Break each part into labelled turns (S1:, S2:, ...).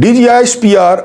S1: DGISPR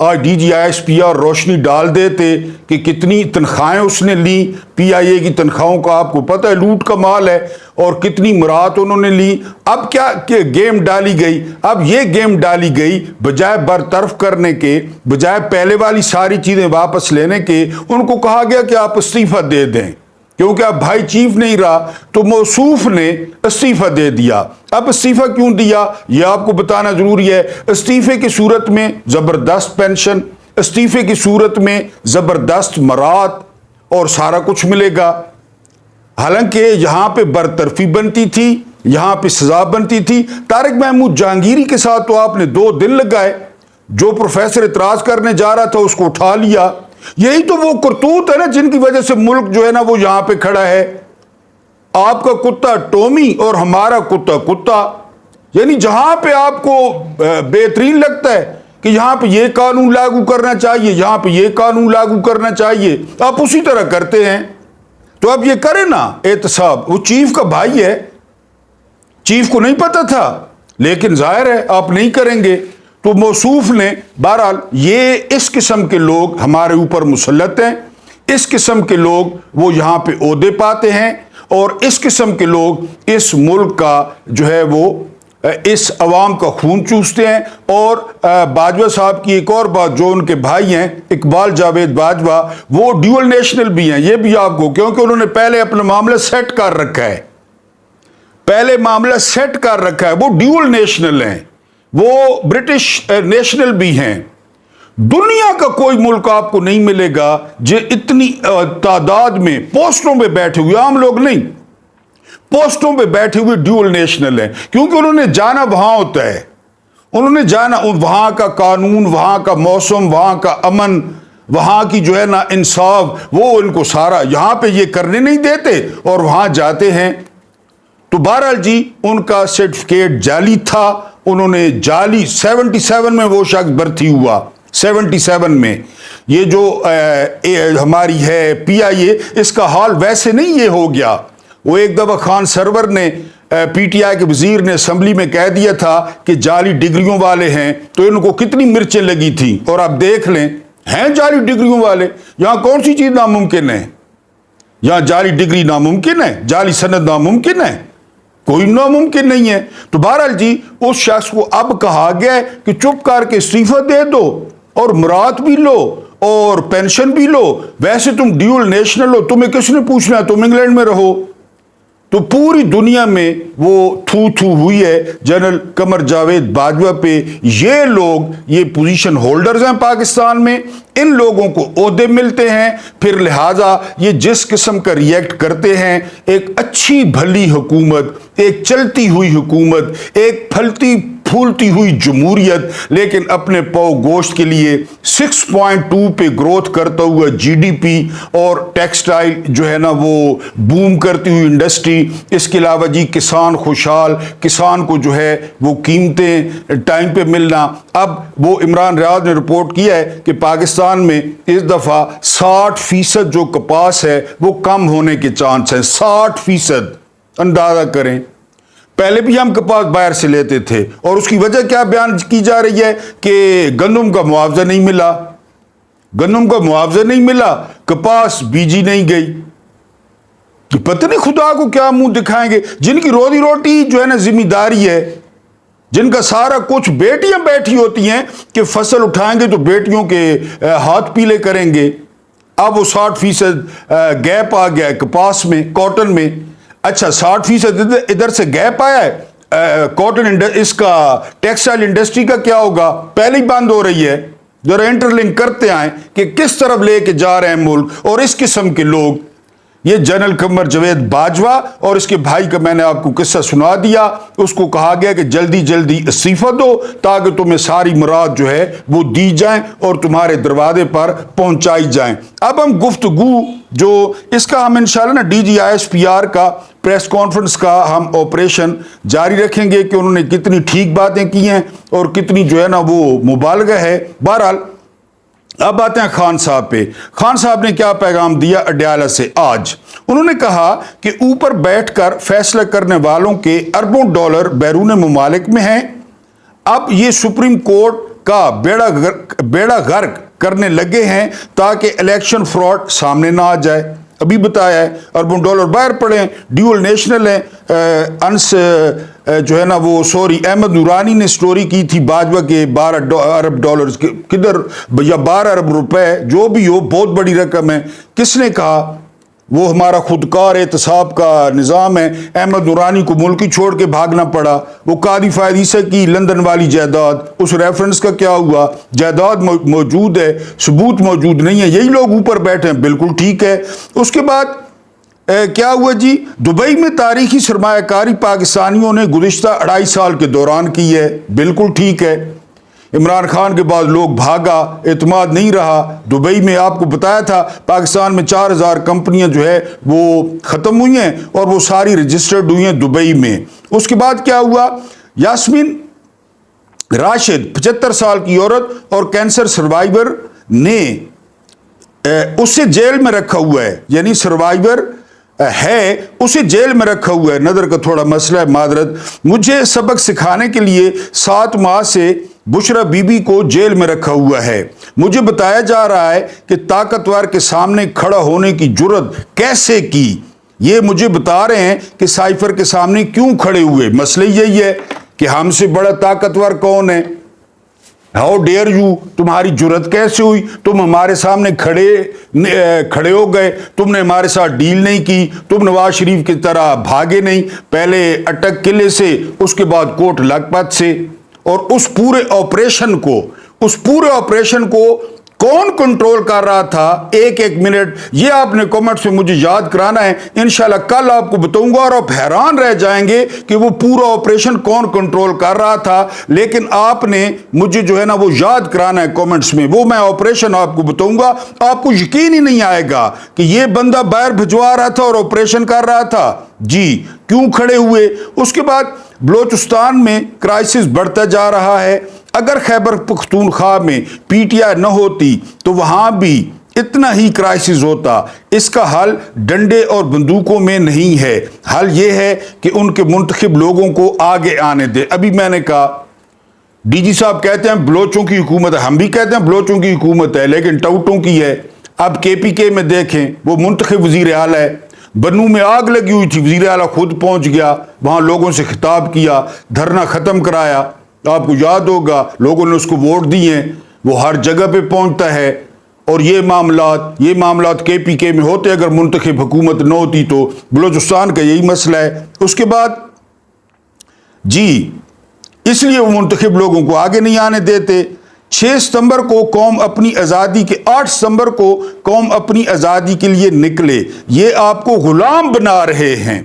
S1: آج D G I S P R روشنی ڈال دیتے کہ کتنی تنخواہیں اس نے لی. پی آئی اے کی تنخواہوں کا آپ کو پتہ ہے لوٹ کا مال ہے, اور کتنی مراد انہوں نے لی. اب کیا کہ گیم ڈالی گئی, اب یہ گیم ڈالی گئی بجائے برطرف کرنے کے, بجائے پہلے والی ساری چیزیں واپس لینے کے, ان کو کہا گیا کہ آپ استعفیٰ دے دیں, کیونکہ اب بھائی چیف نہیں رہا تو موصوف نے استعفیٰ دے دیا. اب استعفیٰ کیوں دیا یہ آپ کو بتانا ضروری ہے. استعفے کی صورت میں زبردست پینشن, استعفے کی صورت میں زبردست مراد اور سارا کچھ ملے گا. حالانکہ یہاں پہ برطرفی بنتی تھی, یہاں پہ سزا بنتی تھی. طارق محمود جہانگیری کے ساتھ تو آپ نے 2 دن لگائے, جو پروفیسر اعتراض کرنے جا رہا تھا اس کو اٹھا لیا. یہی تو وہ کرتوت ہے نا جن کی وجہ سے ملک جو ہے نا وہ یہاں پہ کھڑا ہے. آپ کا کتا ٹومی اور ہمارا کتا کتا, یعنی جہاں پہ آپ کو بہترین لگتا ہے کہ یہاں پہ یہ قانون لاگو کرنا چاہیے, یہاں پہ یہ قانون لاگو کرنا چاہیے, آپ اسی طرح کرتے ہیں. تو اب یہ کریں نا احتساب. وہ چیف کا بھائی ہے, چیف کو نہیں پتا تھا, لیکن ظاہر ہے آپ نہیں کریں گے. تو موصوف نے بہرحال یہ اس قسم کے لوگ ہمارے اوپر مسلط ہیں, اس قسم کے لوگ وہ یہاں پہ عہدے پاتے ہیں, اور اس قسم کے لوگ اس ملک کا جو ہے وہ اس عوام کا خون چوستے ہیں. اور باجوہ صاحب کی ایک اور بات, جو ان کے بھائی ہیں اقبال جاوید باجوہ, وہ ڈیول نیشنل بھی ہیں. یہ بھی آپ کو, کیونکہ انہوں نے پہلے اپنا معاملہ سیٹ کر رکھا ہے, پہلے معاملہ سیٹ کر رکھا ہے. وہ ڈیول نیشنل ہیں, وہ برٹش نیشنل بھی ہیں. دنیا کا کوئی ملک آپ کو نہیں ملے گا جو اتنی تعداد میں پوسٹوں پہ بیٹھے ہوئے, عام لوگ نہیں, پوسٹوں پہ بیٹھے ہوئے ڈیول نیشنل ہیں. کیونکہ انہوں نے جانا وہاں ہوتا ہے, انہوں نے جانا وہاں کا قانون, وہاں کا موسم, وہاں کا امن, وہاں کی جو ہے نا انصاف, وہ ان کو سارا یہاں پہ یہ کرنے نہیں دیتے اور وہاں جاتے ہیں. تو بہرحال جی ان کا سرٹیفکیٹ جعلی تھا, انہوں نے جعلی 77 میں وہ شخص بھرتی ہوا, 77 میں. یہ جو ہماری ہے پی آئی اے, اس کا حال ویسے نہیں یہ ہو گیا. وہ ایک دفعہ خان سرور نے, پی ٹی آئی کے وزیر نے اسمبلی میں کہہ دیا تھا کہ جعلی ڈگریوں والے ہیں, تو ان کو کتنی مرچیں لگی تھی. اور آپ دیکھ لیں ہیں جعلی ڈگریوں والے. یہاں کون سی چیز ناممکن ہے؟ یہاں جعلی ڈگری ناممکن ہے, جعلی سند ناممکن ہے, کوئی ناممکن نہیں ہے. تو بہرحال جی اس شخص کو اب کہا گیا ہے کہ چپ کر کے استعفیٰ دے دو اور مراد بھی لو اور پینشن بھی لو. ویسے تم ڈیول نیشنل ہو, تمہیں کس نے پوچھنا ہے, تم انگلینڈ میں رہو. تو پوری دنیا میں وہ تھو ہوئی ہے جنرل قمر جاوید باجوہ پہ. یہ لوگ یہ پوزیشن ہولڈرز ہیں پاکستان میں, ان لوگوں کو عہدے ملتے ہیں. پھر لہٰذا یہ جس قسم کا ریئیکٹ کرتے ہیں, ایک اچھی بھلی حکومت, ایک چلتی ہوئی حکومت, ایک پھلتی پھولتی ہوئی جمہوریت, لیکن اپنے پاؤ گوشت کے لیے 6.2 پہ گروتھ کرتا ہوا جی ڈی پی اور ٹیکسٹائل جو ہے نا وہ بوم کرتی ہوئی انڈسٹری. اس کے علاوہ جی کسان خوشحال, کسان کو جو ہے وہ قیمتیں ٹائم پہ ملنا. اب وہ عمران ریاض نے رپورٹ کیا ہے کہ پاکستان میں اس دفعہ 60% جو کپاس ہے وہ کم ہونے کے چانس ہیں. 60%, اندازہ کریں. پہلے بھی ہم کپاس باہر سے لیتے تھے, اور اس کی وجہ کیا بیان کی جا رہی ہے کہ گندم کا معاوضہ نہیں ملا, گندم کا معاوضہ نہیں ملا, کپاس بیجی نہیں گئی. پتہ نہیں خدا کو کیا منہ دکھائیں گے. جن کی روزی روٹی جو ہے نا ذمہ داری ہے, جن کا سارا کچھ, بیٹیاں بیٹھی ہوتی ہیں کہ فصل اٹھائیں گے تو بیٹیوں کے ہاتھ پیلے کریں گے. اب وہ 60% گیپ آ گیا ہے کپاس میں, کاٹن میں. اچھا 60% ادھر سے گیپ آیا ہے کاٹن, اس کا ٹیکسٹائل انڈسٹری کا کیا ہوگا؟ پہلے ہی بند ہو رہی ہے. ذرا انٹر لنک کرتے آئیں کہ کس طرف لے کے جا رہے ہیں ملک. اور اس قسم کے لوگ, یہ جنرل قمر جاوید باجوہ اور اس کے بھائی کا میں نے آپ کو قصہ سنا دیا. اس کو کہا گیا کہ جلدی جلدی استعفیٰ دو تاکہ تمہیں ساری مراد جو ہے وہ دی جائیں اور تمہارے دروازے پر پہنچائی جائیں. اب ہم گفتگو جو اس کا ہم انشاءاللہ نا D G I S P R کا پریس کانفرنس کا ہم آپریشن جاری رکھیں گے کہ انہوں نے کتنی ٹھیک باتیں کی ہیں اور کتنی جو ہے نا وہ مبالغہ ہے. بہرحال اب آتے ہیں خان صاحب پہ. خان صاحب نے کیا پیغام دیا اڈیالہ سے آج؟ انہوں نے کہا کہ اوپر بیٹھ کر فیصلہ کرنے والوں کے اربوں ڈالر بیرون ممالک میں ہیں. اب یہ سپریم کورٹ کا بیڑا غرق کرنے لگے ہیں تاکہ الیکشن فراڈ سامنے نہ آ جائے. ابھی بتایا ہے اربوں ڈالر باہر پڑے ہیں, ڈیول نیشنل ہیں. انس جو ہے نا وہ احمد نورانی نے سٹوری کی تھی باجوہ کے 12 ارب ڈالر کدھر یا 12 ارب روپے جو بھی ہو, بہت بڑی رقم ہے. کس نے کہا؟ وہ ہمارا خودکار احتساب کا نظام ہے. احمد نورانی کو ملک ہی چھوڑ کے بھاگنا پڑا. وہ قاضی فائد عیسیٰ کی لندن والی جائیداد, اس ریفرنس کا کیا ہوا؟ جائیداد موجود ہے, ثبوت موجود نہیں ہے, یہی لوگ اوپر بیٹھے ہیں. بالکل ٹھیک ہے. اس کے بعد کیا ہوا جی؟ دبئی میں تاریخی سرمایہ کاری پاکستانیوں نے گزشتہ 2.5 سال کے دوران کی ہے. بالکل ٹھیک ہے. عمران خان کے بعد لوگ بھاگا, اعتماد نہیں رہا. دبئی میں آپ کو بتایا تھا پاکستان میں 4000 کمپنیاں جو ہے وہ ختم ہوئی ہیں اور وہ ساری رجسٹرڈ ہوئی ہیں دبئی میں. اس کے بعد کیا ہوا؟ یاسمین راشد 75 سال کی عورت اور کینسر سروائیور نے اسے جیل میں رکھا ہوا ہے, یعنی سروائیور ہے اسے جیل میں رکھا ہوا ہے. نظر کا تھوڑا مسئلہ ہے, معذرت. مجھے سبق سکھانے کے لیے 7 ماہ سے بشرا بی بی کو جیل میں رکھا ہوا ہے. مجھے بتایا جا رہا ہے کہ طاقتور کے سامنے کھڑا ہونے کی جرت کیسے کی. یہ مجھے بتا رہے ہیں کہ سائفر کے سامنے کیوں کھڑے ہوئے. مسئلہ یہی ہے کہ ہم سے بڑا طاقتور کون ہے؟ ہاؤ ڈیئر یو, تمہاری جرت کیسے ہوئی؟ تم ہمارے سامنے کھڑے ہو گئے, تم نے ہمارے ساتھ ڈیل نہیں کی, تم نواز شریف کی طرح بھاگے نہیں, پہلے اٹک قلعے سے, اس کے بعد کوٹ لکھپت سے. اور اس پورے آپریشن کو کون کنٹرول کر رہا تھا؟ ایک منٹ یہ آپ نے کامنٹ سے مجھے یاد کرانا ہے. انشاءاللہ کل آپ کو بتاؤں گا اور آپ حیران رہ جائیں گے کہ وہ پورا آپریشن کون کنٹرول کر رہا تھا. لیکن آپ نے مجھے جو ہے نا وہ یاد کرانا ہے کامنٹس میں. وہ میں آپریشن آپ کو بتاؤں گا, آپ کو یقین ہی نہیں آئے گا کہ یہ بندہ باہر بھجوا رہا تھا اور آپریشن کر رہا تھا. جی کیوں کھڑے ہوئے؟ اس کے بعد بلوچستان میں کرائسس بڑھتا جا رہا ہے. اگر خیبر پختونخوا میں پی ٹی آئی نہ ہوتی تو وہاں بھی اتنا ہی کرائسس ہوتا. اس کا حل ڈنڈے اور بندوقوں میں نہیں ہے. حل یہ ہے کہ ان کے منتخب لوگوں کو آگے آنے دے. ابھی میں نے کہا ڈی جی صاحب کہتے ہیں بلوچوں کی حکومت ہے, ہم بھی کہتے ہیں بلوچوں کی حکومت ہے, لیکن ٹاؤٹوں کی ہے. اب کے پی کے میں دیکھیں وہ منتخب وزیر اعلیٰ ہے. بنو میں آگ لگی ہوئی تھی, وزیر اعلیٰ خود پہنچ گیا, وہاں لوگوں سے خطاب کیا, دھرنا ختم کرایا. آپ کو یاد ہوگا لوگوں نے اس کو ووٹ دیے ہیں, وہ ہر جگہ پہ پہنچتا ہے. اور یہ معاملات کے پی کے میں ہوتے اگر منتخب حکومت نہ ہوتی تو. بلوچستان کا یہی مسئلہ ہے. اس کے بعد جی اس لیے وہ منتخب لوگوں کو آگے نہیں آنے دیتے. 6 ستمبر کو قوم اپنی آزادی کے 8 ستمبر کو قوم اپنی آزادی کے لیے نکلے. یہ آپ کو غلام بنا رہے ہیں.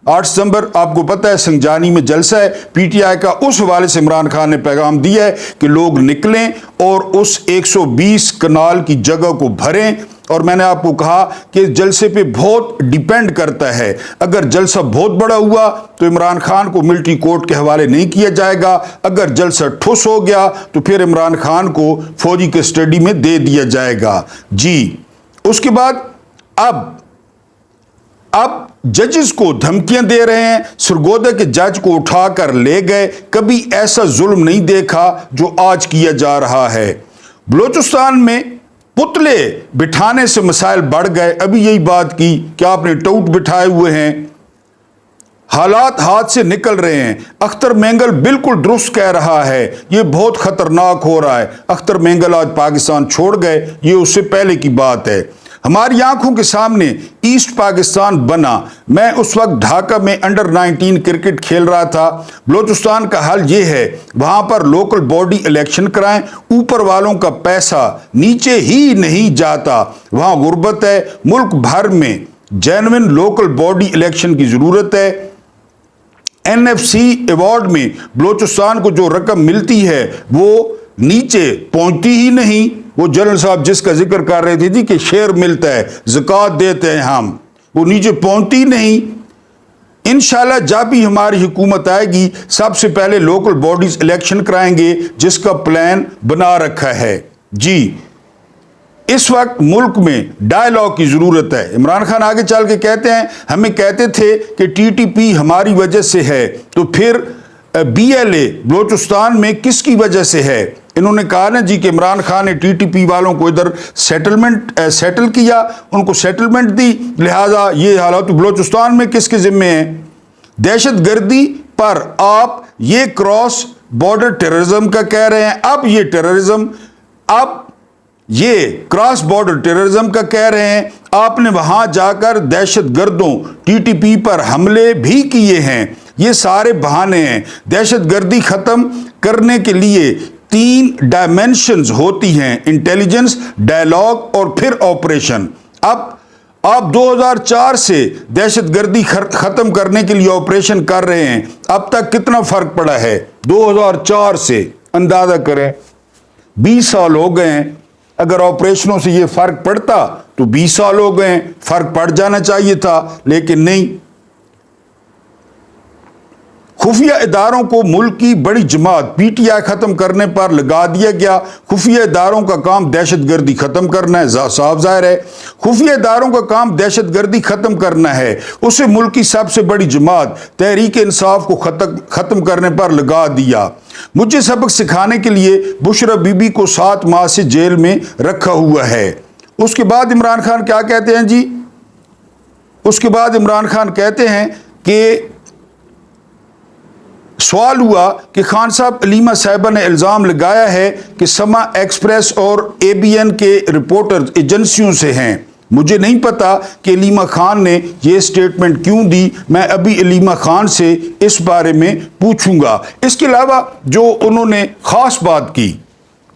S1: 8 ستمبر آپ کو پتہ ہے سنجانی میں جلسہ ہے پی ٹی آئی کا. اس حوالے سے عمران خان نے پیغام دیا ہے کہ لوگ نکلیں اور اس 120 کنال کی جگہ کو بھریں. اور میں نے آپ کو کہا کہ جلسے پہ بہت ڈیپینڈ کرتا ہے. اگر جلسہ بہت بڑا ہوا تو عمران خان کو ملٹری کورٹ کے حوالے نہیں کیا جائے گا. اگر جلسہ ٹھوس ہو گیا تو پھر عمران خان کو فوجی کسٹڈی میں دے دیا جائے گا. جی اس کے بعد اب ججز کو دھمکیاں دے رہے ہیں. سرگودا کے جج کو اٹھا کر لے گئے. کبھی ایسا ظلم نہیں دیکھا جو آج کیا جا رہا ہے. بلوچستان میں پتلے بٹھانے سے مسائل بڑھ گئے. ابھی یہی بات کی کہ آپ نے ٹوٹ بٹھائے ہوئے ہیں, حالات ہاتھ سے نکل رہے ہیں. اختر مینگل بالکل درست کہہ رہا ہے, یہ بہت خطرناک ہو رہا ہے. اختر مینگل آج پاکستان چھوڑ گئے, یہ اس سے پہلے کی بات ہے. ہماری آنکھوں کے سامنے ایسٹ پاکستان بنا. میں اس وقت ڈھاکہ میں انڈر 19 کرکٹ کھیل رہا تھا. بلوچستان کا حل یہ ہے وہاں پر لوکل باڈی الیکشن کرائیں. اوپر والوں کا پیسہ نیچے ہی نہیں جاتا. وہاں غربت ہے. ملک بھر میں جینوئن لوکل باڈی الیکشن کی ضرورت ہے. این ایف سی ایوارڈ میں بلوچستان کو جو رقم ملتی ہے وہ نیچے پہنچتی ہی نہیں. وہ جنرل صاحب جس کا ذکر کر رہے تھے کہ شیئر ملتا ہے, زکوٰۃ دیتے ہیں ہم, وہ نیچے پہنچتی نہیں. انشاءاللہ جب بھی ہماری حکومت آئے گی سب سے پہلے لوکل باڈیز الیکشن کرائیں گے جس کا پلان بنا رکھا ہے. جی اس وقت ملک میں ڈائیلاگ کی ضرورت ہے. عمران خان آگے چل کے کہتے ہیں ہمیں کہتے تھے کہ ٹی ٹی پی ہماری وجہ سے ہے, تو پھر بی ایل اے بلوچستان میں کس کی وجہ سے ہے؟ انہوں نے کہا نا جی کہ عمران خان نے ٹی ٹی پی والوں کو ادھر سیٹل کیا، ان کو سیٹلمنٹ دی، لہذا یہ حالات بلوچستان میں کس کے ذمے ہیں؟ دہشت گردی پر آپ یہ کراس بارڈر ٹیررزم کا کہہ رہے ہیں، اب یہ ٹیررزم، اب یہ کراس بارڈر ٹیررزم کا کہہ رہے ہیں، آپ نے وہاں جا کر دہشت گردوں ٹی ٹی پی پر حملے بھی کیے ہیں، یہ سارے بہانے ہیں۔ دہشت گردی ختم کرنے کے لیے 3 ڈائمینشنز ہوتی ہیں، انٹیلیجنس، ڈائلاگ اور پھر آپریشن۔ اب آپ 2004 سے دہشت گردی ختم کرنے کے لیے آپریشن کر رہے ہیں، اب تک کتنا فرق پڑا ہے 2004 سے؟ اندازہ کریں، 20 سال ہو گئے ہیں۔ اگر آپریشنوں سے یہ فرق پڑتا تو 20 سال ہو گئے ہیں، فرق پڑ جانا چاہیے تھا، لیکن نہیں۔ خفیہ اداروں کو ملک کی بڑی جماعت پی ٹی آئی ختم کرنے پر لگا دیا گیا۔ خفیہ اداروں کا کام دہشت گردی ختم کرنا ہے، صاف ظاہر ہے۔ خفیہ اداروں کا کام دہشت گردی ختم کرنا ہے، اسے ملک کی سب سے بڑی جماعت تحریک انصاف کو ختم کرنے پر لگا دیا۔ مجھے سبق سکھانے کے لیے بشرا بی بی کو 7 ماہ سے جیل میں رکھا ہوا ہے۔ اس کے بعد عمران خان کیا کہتے ہیں جی؟ اس کے بعد عمران خان کہتے ہیں کہ سوال ہوا کہ خان صاحب، علیمہ صاحبہ نے الزام لگایا ہے کہ سما ایکسپریس اور اے بی این کے رپورٹر ایجنسیوں سے ہیں۔ مجھے نہیں پتا کہ علیمہ خان نے یہ سٹیٹمنٹ کیوں دی، میں ابھی علیمہ خان سے اس بارے میں پوچھوں گا۔ اس کے علاوہ جو انہوں نے خاص بات کی،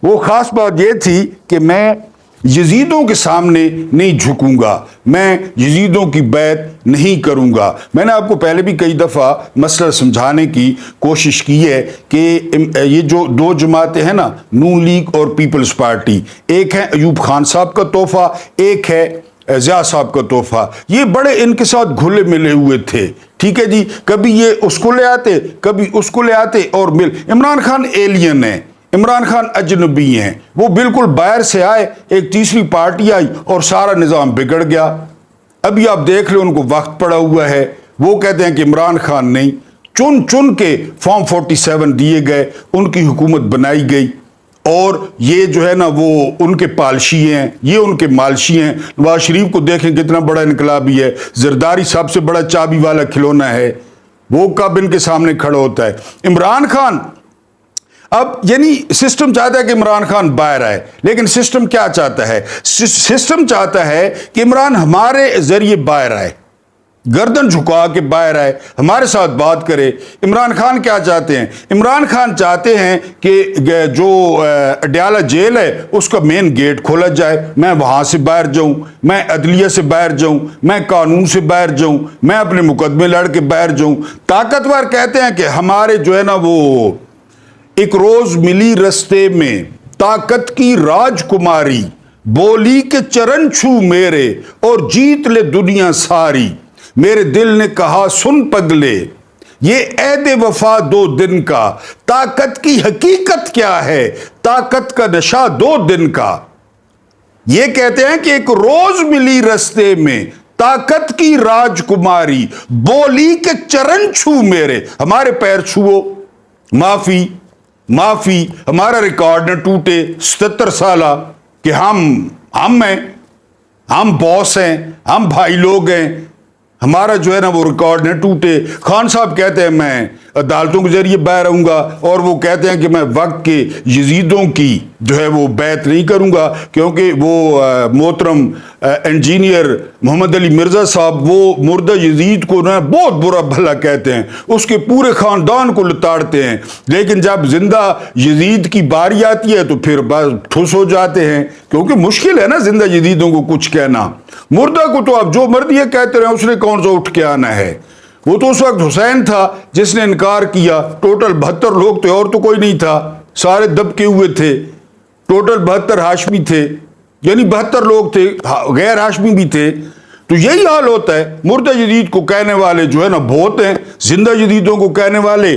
S1: وہ خاص بات یہ تھی کہ میں یزیدوں کے سامنے نہیں جھکوں گا، میں یزیدوں کی بیعت نہیں کروں گا۔ میں نے آپ کو پہلے بھی کئی دفعہ مسئلہ سمجھانے کی کوشش کی ہے کہ یہ جو 2 جماعتیں ہیں نا، نون لیگ اور پیپلز پارٹی، ایک ہے ایوب خان صاحب کا تحفہ، ایک ہے ضیاء صاحب کا تحفہ، یہ بڑے ان کے ساتھ گھلے ملے ہوئے تھے، ٹھیک ہے جی، کبھی یہ اس کو لے آتے، کبھی اس کو لے آتے، اور عمران خان ایلین ہے، عمران خان اجنبی ہیں، وہ بالکل باہر سے آئے، ایک تیسری پارٹی آئی اور سارا نظام بگڑ گیا۔ ابھی آپ دیکھ لیں، ان کو وقت پڑا ہوا ہے، وہ کہتے ہیں کہ عمران خان نہیں، چن کے فارم 47 دیے گئے، ان کی حکومت بنائی گئی، اور یہ جو ہے نا وہ ان کے پالشی ہیں، یہ ان کے مالشی ہیں۔ نواز شریف کو دیکھیں کتنا بڑا انقلابی ہے، زرداری سب سے بڑا چابی والا کھلونا ہے، وہ کب ان کے سامنے کھڑا ہوتا ہے؟ عمران خان اب یعنی سسٹم چاہتا ہے کہ عمران خان باہر آئے، لیکن سسٹم کیا چاہتا ہے؟ سسٹم چاہتا ہے کہ عمران ہمارے ذریعے باہر آئے، گردن جھکا کے باہر آئے، ہمارے ساتھ بات کرے۔ عمران خان کیا چاہتے ہیں؟ عمران خان چاہتے ہیں کہ جو اڈیالہ جیل ہے اس کا مین گیٹ کھولا جائے، میں وہاں سے باہر جاؤں، میں عدلیہ سے باہر جاؤں، میں قانون سے باہر جاؤں، میں اپنے مقدمے لڑ کے باہر جاؤں۔ طاقتور کہتے ہیں کہ ہمارے جو ہے نا وہ ایک روز ملی رستے میں طاقت کی راج کماری، بولی کے چرن چھو میرے اور جیت لے دنیا ساری، میرے دل نے کہا سن پگلے یہ عہد وفا 2 دن کا، طاقت کی حقیقت کیا ہے، طاقت کا نشہ 2 دن کا۔ یہ کہتے ہیں کہ ایک روز ملی رستے میں طاقت کی راج کماری، بولی کے چرن چھو میرے، ہمارے پیر چھوؤ، معافی، ہمارا ریکارڈ نہ ٹوٹے 77 سالہ کہ ہم باس ہیں، ہم بھائی لوگ ہیں، ہمارا جو ہے نا وہ ریکارڈ نہ ٹوٹے۔ خان صاحب کہتے ہیں میں عدالتوں کے ذریعے باہر آؤں گا، اور وہ کہتے ہیں کہ میں وقت کے یزیدوں کی جو ہے وہ بیعت نہیں کروں گا، کیونکہ وہ محترم انجینئر محمد علی مرزا صاحب وہ مردہ یزید کو نا بہت برا بھلا کہتے ہیں، اس کے پورے خاندان کو لتاڑتے ہیں، لیکن جب زندہ یزید کی باری آتی ہے تو پھر بس ٹھوس ہو جاتے ہیں، کیونکہ مشکل ہے نا زندہ یزیدوں کو کچھ کہنا۔ مردہ کو تو آپ جو مرضی کہتے رہے، اس نے کون سا اٹھ کے آنا ہے؟ وہ تو اس وقت حسین تھا جس نے انکار کیا، ٹوٹل 72 لوگ تھے اور تو کوئی نہیں تھا، سارے دبکے ہوئے تھے، ٹوٹل 72 ہاشمی تھے، یعنی 72 لوگ تھے، غیر ہاشمی بھی تھے۔ تو یہی حال ہوتا ہے، مردہ جدید کو کہنے والے جو ہے نا بہت ہیں، زندہ جدیدوں کو کہنے والے